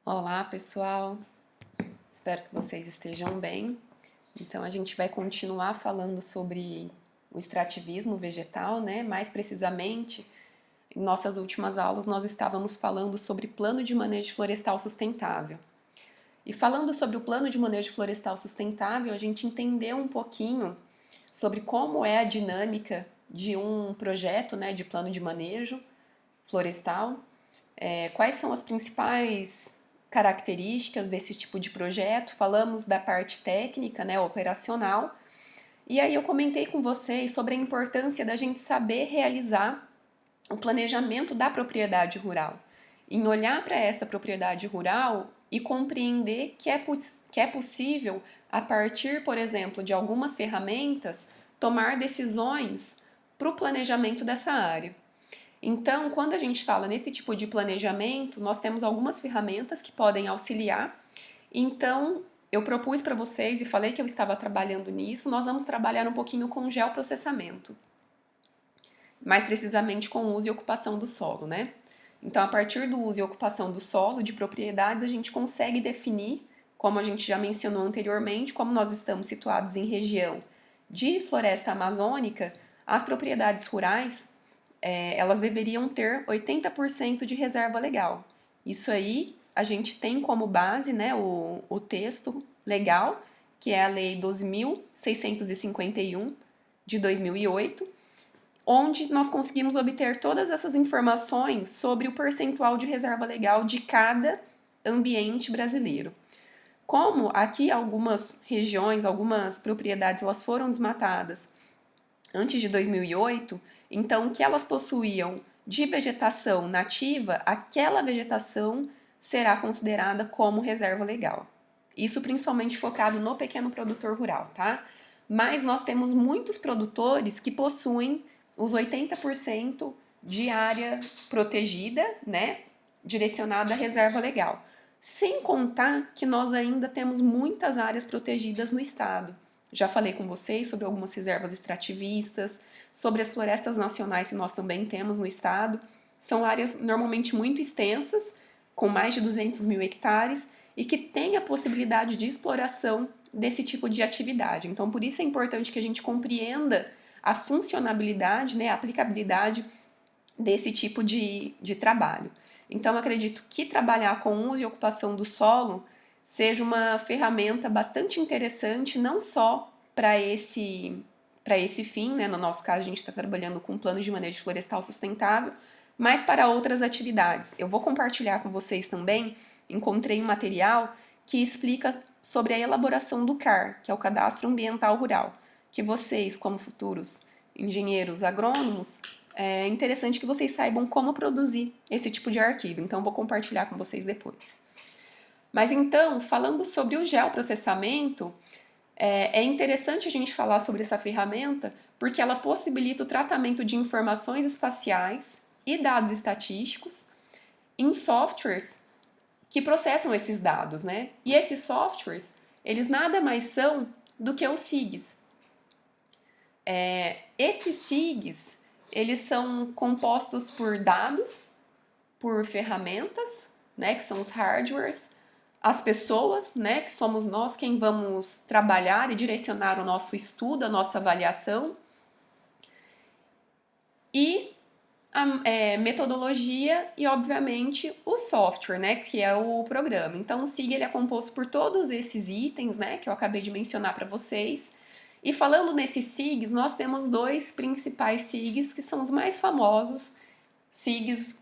Olá, pessoal. Espero que vocês estejam bem. Então, a gente vai continuar falando sobre o extrativismo vegetal, né? Mais precisamente, em nossas últimas aulas, nós estávamos falando sobre plano de manejo florestal sustentável. E falando sobre o plano de manejo florestal sustentável, a gente entendeu um pouquinho sobre como é a dinâmica de um projeto, né, de plano de manejo florestal, quais são as principais características desse tipo de projeto, falamos da parte técnica, né, operacional, e aí eu comentei com vocês sobre a importância da gente saber realizar o planejamento da propriedade rural, em olhar para essa propriedade rural e compreender que é possível, a partir, por exemplo, de algumas ferramentas, tomar decisões para o planejamento dessa área. Então, quando a gente fala nesse tipo de planejamento, nós temos algumas ferramentas que podem auxiliar. Então, eu propus para vocês e falei que eu estava trabalhando nisso, nós vamos trabalhar um pouquinho com geoprocessamento, mais precisamente com o uso e ocupação do solo, né? Então, a partir do uso e ocupação do solo, de propriedades, a gente consegue definir, como a gente já mencionou anteriormente, como nós estamos situados em região de floresta amazônica, as propriedades rurais elas deveriam ter 80% de reserva legal. Isso aí a gente tem como base, né, o texto legal, que é a Lei 12.651 de 2008, onde nós conseguimos obter todas essas informações sobre o percentual de reserva legal de cada ambiente brasileiro. Como aqui algumas regiões, algumas propriedades, elas foram desmatadas antes de 2008, então o que elas possuíam de vegetação nativa, aquela vegetação será considerada como reserva legal. Isso principalmente focado no pequeno produtor rural, tá? Mas nós temos muitos produtores que possuem os 80% de área protegida, né? Direcionada à reserva legal. Sem contar que nós ainda temos muitas áreas protegidas no estado. Já falei com vocês sobre algumas reservas extrativistas, sobre as florestas nacionais que nós também temos no estado. São áreas normalmente muito extensas, com mais de 200 mil hectares, e que têm a possibilidade de exploração desse tipo de atividade. Então, por isso é importante que a gente compreenda a funcionabilidade, né, a aplicabilidade desse tipo de trabalho. Então, acredito que trabalhar com uso e ocupação do solo seja uma ferramenta bastante interessante, não só para esse fim, né? No nosso caso, a gente está trabalhando com planos de manejo florestal sustentável, mas para outras atividades. Eu vou compartilhar com vocês também, encontrei um material que explica sobre a elaboração do CAR, que é o Cadastro Ambiental Rural, que vocês, como futuros engenheiros agrônomos, é interessante que vocês saibam como produzir esse tipo de arquivo, então eu vou compartilhar com vocês depois. Mas então, falando sobre o geoprocessamento, é interessante a gente falar sobre essa ferramenta porque ela possibilita o tratamento de informações espaciais e dados estatísticos em softwares que processam esses dados, né? E esses softwares, eles nada mais são do que os SIGs. Esses SIGs, eles são compostos por dados, por ferramentas, né, que são os hardwares, as pessoas, né, que somos nós quem vamos trabalhar e direcionar o nosso estudo, a nossa avaliação, e a metodologia e, obviamente, o software, né, que é o programa. Então, o SIG ele é composto por todos esses itens, né, que eu acabei de mencionar para vocês. E falando nesses SIGs, nós temos dois principais SIGs que são os mais famosos SIGs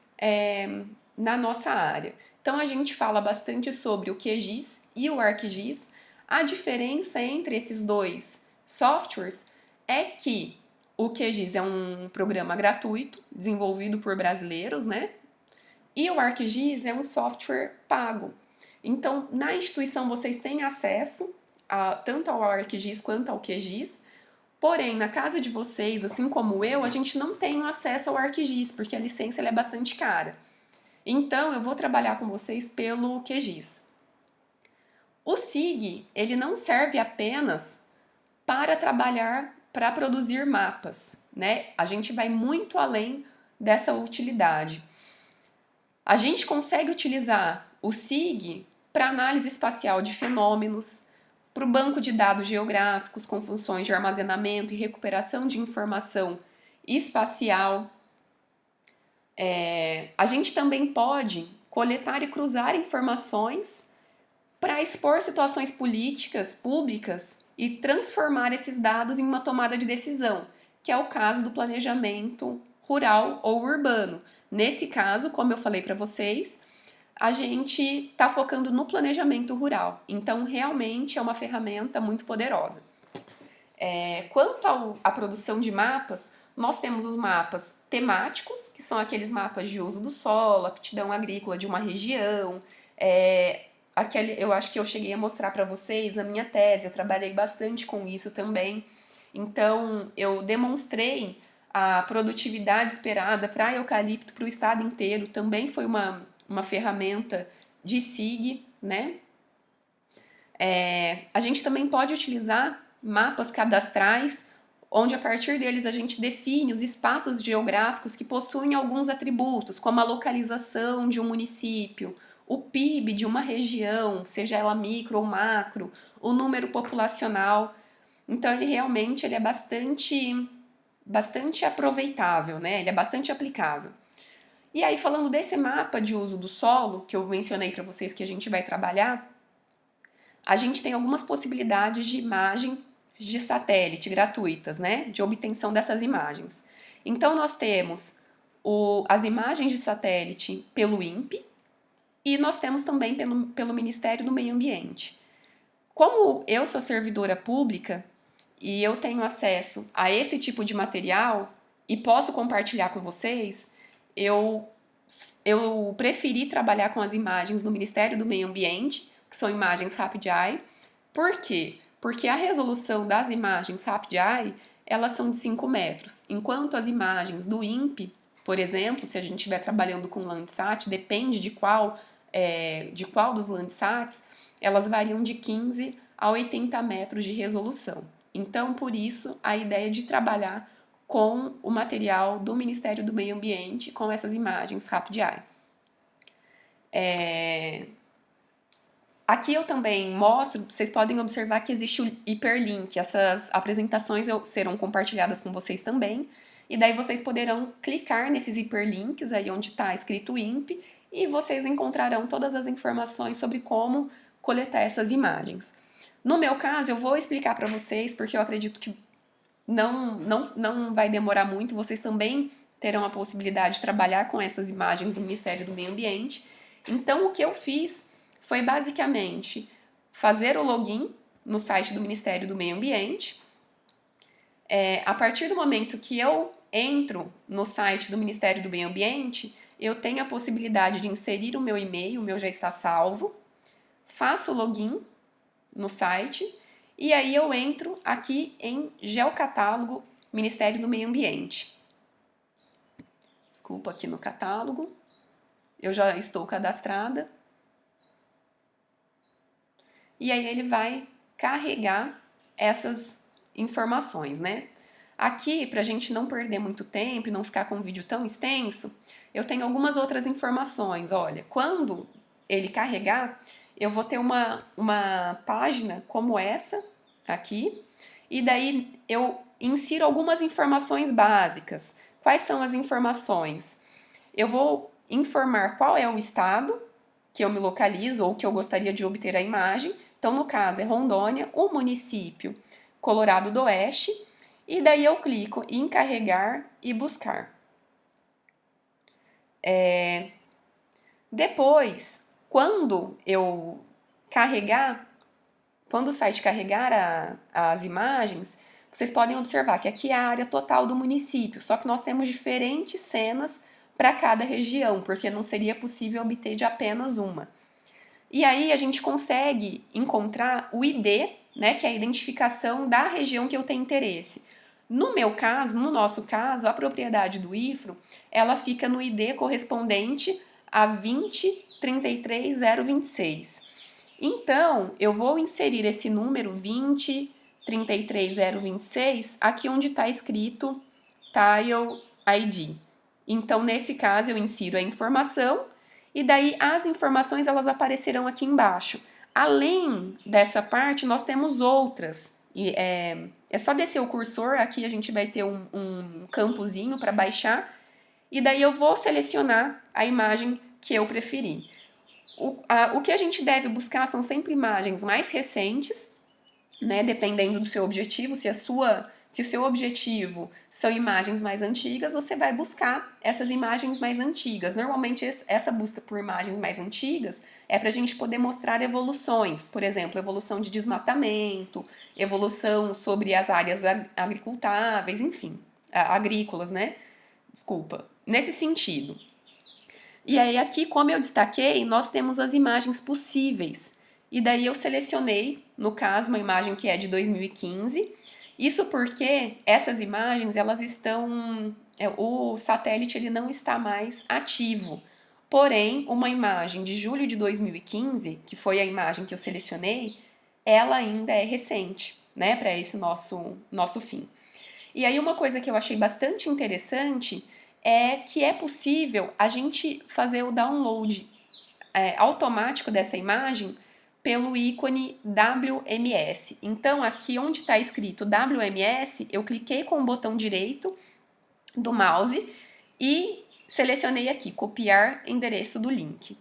na nossa área. Então, a gente fala bastante sobre o QGIS e o ArcGIS. A diferença entre esses dois softwares é que o QGIS é um programa gratuito, desenvolvido por brasileiros, né? E o ArcGIS é um software pago. Então, na instituição, vocês têm acesso tanto ao ArcGIS quanto ao QGIS. Porém, na casa de vocês, assim como eu, a gente não tem acesso ao ArcGIS, porque a licença é bastante cara. Então, eu vou trabalhar com vocês pelo QGIS. O SIG, ele não serve apenas para trabalhar, para produzir mapas, né? A gente vai muito além dessa utilidade. A gente consegue utilizar o SIG para análise espacial de fenômenos, para o banco de dados geográficos com funções de armazenamento e recuperação de informação espacial. A gente também pode coletar e cruzar informações para expor situações políticas públicas e transformar esses dados em uma tomada de decisão, que é o caso do planejamento rural ou urbano. Nesse caso, como eu falei para vocês, a gente está focando no planejamento rural. Então, realmente é uma ferramenta muito poderosa. Quanto à produção de mapas, nós temos os mapas temáticos, que são aqueles mapas de uso do solo, aptidão agrícola de uma região. Eu acho que eu cheguei a mostrar para vocês a minha tese, eu trabalhei bastante com isso também. Então, eu demonstrei a produtividade esperada para eucalipto para o estado inteiro, também foi uma ferramenta de SIG, né? A gente também pode utilizar mapas cadastrais, onde a partir deles a gente define os espaços geográficos que possuem alguns atributos, como a localização de um município, o PIB de uma região, seja ela micro ou macro, o número populacional. Então ele realmente é bastante aproveitável, né? Ele é bastante aplicável. E aí, falando desse mapa de uso do solo, que eu mencionei para vocês que a gente vai trabalhar, a gente tem algumas possibilidades de imagem de satélite gratuitas, né? De obtenção dessas imagens. Então, nós temos as imagens de satélite pelo INPE e nós temos também pelo Ministério do Meio Ambiente. Como eu sou servidora pública e eu tenho acesso a esse tipo de material e posso compartilhar com vocês, eu preferi trabalhar com as imagens do Ministério do Meio Ambiente, que são imagens RapidEye. Por quê? Porque a resolução das imagens RapidEye, elas são de 5 metros, enquanto as imagens do INPE, por exemplo, se a gente estiver trabalhando com Landsat, depende de qual dos Landsats, elas variam de 15 a 80 metros de resolução. Então, por isso, a ideia de trabalhar com o material do Ministério do Meio Ambiente, com essas imagens RapidEye. Aqui eu também mostro, vocês podem observar que existe o hiperlink, essas apresentações serão compartilhadas com vocês também, e daí vocês poderão clicar nesses hiperlinks aí onde está escrito INPE, e vocês encontrarão todas as informações sobre como coletar essas imagens. No meu caso, eu vou explicar para vocês, porque eu acredito que não vai demorar muito, vocês também terão a possibilidade de trabalhar com essas imagens do Ministério do Meio Ambiente. Então, o que eu fiz foi basicamente fazer o login no site do Ministério do Meio Ambiente. A partir do momento que eu entro no site do Ministério do Meio Ambiente, eu tenho a possibilidade de inserir o meu e-mail, o meu já está salvo, faço o login no site e aí eu entro aqui em Geocatálogo Ministério do Meio Ambiente. Desculpa, aqui no catálogo. Eu já estou cadastrada. E aí ele vai carregar essas informações, né? Aqui, para a gente não perder muito tempo e não ficar com um vídeo tão extenso, eu tenho algumas outras informações. Olha, quando ele carregar, eu vou ter uma página como essa aqui, e daí eu insiro algumas informações básicas. Quais são as informações? Eu vou informar qual é o estado que eu me localizo ou que eu gostaria de obter a imagem. Então, no caso, é Rondônia, o município Colorado do Oeste, e daí eu clico em carregar e buscar. Depois, quando o site carregar as imagens, vocês podem observar que aqui é a área total do município, só que nós temos diferentes cenas para cada região, porque não seria possível obter de apenas uma. E aí a gente consegue encontrar o ID, né, que é a identificação da região que eu tenho interesse. No nosso caso, a propriedade do IFRO, ela fica no ID correspondente a 2033026. Então, eu vou inserir esse número 2033026 aqui onde está escrito Tile ID. Então, nesse caso, eu insiro a informação e daí as informações elas aparecerão aqui embaixo. Além dessa parte, nós temos outras. E é só descer o cursor, aqui a gente vai ter um campozinho para baixar, e daí eu vou selecionar a imagem que eu preferi. O que a gente deve buscar são sempre imagens mais recentes, né, dependendo do seu objetivo. Se o seu objetivo são imagens mais antigas, você vai buscar essas imagens mais antigas. Normalmente essa busca por imagens mais antigas é para a gente poder mostrar evoluções, por exemplo, evolução de desmatamento, evolução sobre as áreas agricultáveis, enfim, agrícolas, né? Desculpa. Nesse sentido. E aí aqui, como eu destaquei, nós temos as imagens possíveis. E daí eu selecionei, no caso, uma imagem que é de 2015. Isso porque essas imagens, elas estão... o satélite ele não está mais ativo. Porém, uma imagem de julho de 2015, que foi a imagem que eu selecionei, ela ainda é recente, né, para esse nosso fim. E aí uma coisa que eu achei bastante interessante é que é possível a gente fazer o download automático dessa imagem pelo ícone WMS. Então aqui onde está escrito WMS, eu cliquei com o botão direito do mouse e selecionei aqui, copiar endereço do link.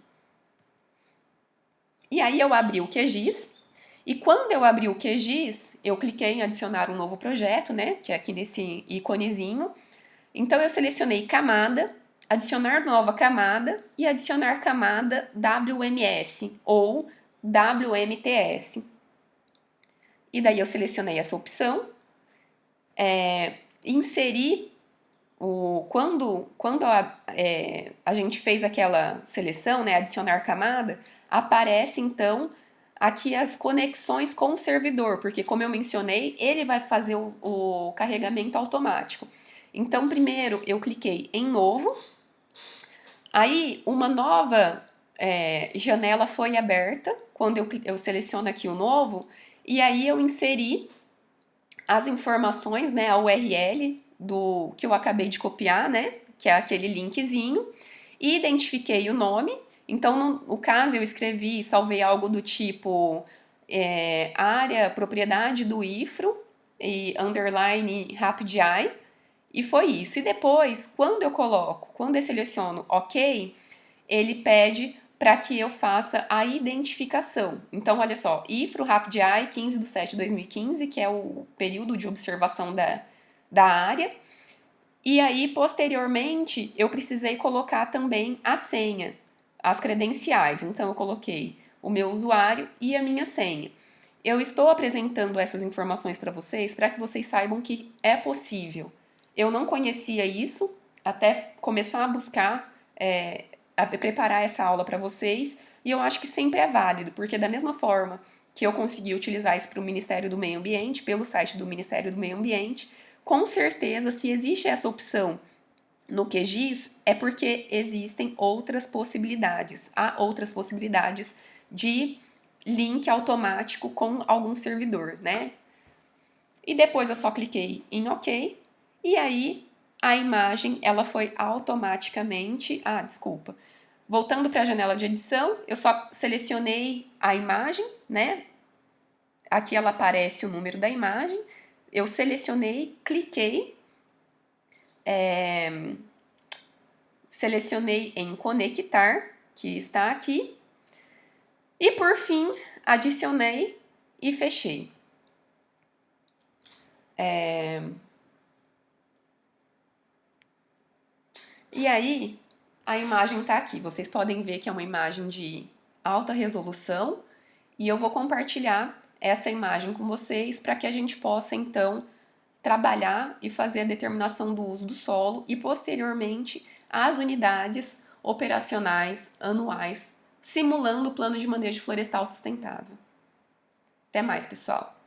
E aí eu abri o QGIS, e quando eu abri o QGIS, eu cliquei em adicionar um novo projeto, né, que é aqui nesse íconezinho. Então eu selecionei camada, adicionar nova camada e adicionar camada WMS ou WMTS. E daí eu selecionei essa opção, inseri quando a gente fez aquela seleção, né, adicionar camada, aparece então aqui as conexões com o servidor, porque como eu mencionei, ele vai fazer o carregamento automático. Então primeiro eu cliquei em novo, aí uma nova janela foi aberta quando eu seleciono aqui o novo, e aí eu inseri as informações, né, a URL do que eu acabei de copiar, né, que é aquele linkzinho, e identifiquei o nome. Então, no caso, eu escrevi, salvei algo do tipo área, propriedade do IFRO, e underline RapidEye, e foi isso. E depois, quando eu seleciono OK, ele pede para que eu faça a identificação. Então, olha só, IFRO RapidEye 15/7/2015, que é o período de observação da área. E aí, posteriormente, eu precisei colocar também a senha, as credenciais. Então, eu coloquei o meu usuário e a minha senha. Eu estou apresentando essas informações para vocês para que vocês saibam que é possível. Eu não conhecia isso até começar a buscar, a preparar essa aula para vocês, e eu acho que sempre é válido, porque da mesma forma que eu consegui utilizar isso para o Ministério do Meio Ambiente, pelo site do Ministério do Meio Ambiente, com certeza, se existe essa opção no QGIS, é porque existem outras possibilidades. Há outras possibilidades de link automático com algum servidor, né? E depois eu só cliquei em OK, e aí a imagem ela foi automaticamente... desculpa. Voltando para a janela de edição, eu só selecionei a imagem, né? Aqui ela aparece o número da imagem. Eu selecionei, cliquei, selecionei em conectar, que está aqui, e por fim adicionei e fechei. E aí a imagem está aqui. Vocês podem ver que é uma imagem de alta resolução, e eu vou compartilhar essa imagem com vocês para que a gente possa então trabalhar e fazer a determinação do uso do solo e posteriormente as unidades operacionais anuais, simulando o plano de manejo florestal sustentável. Até mais, pessoal!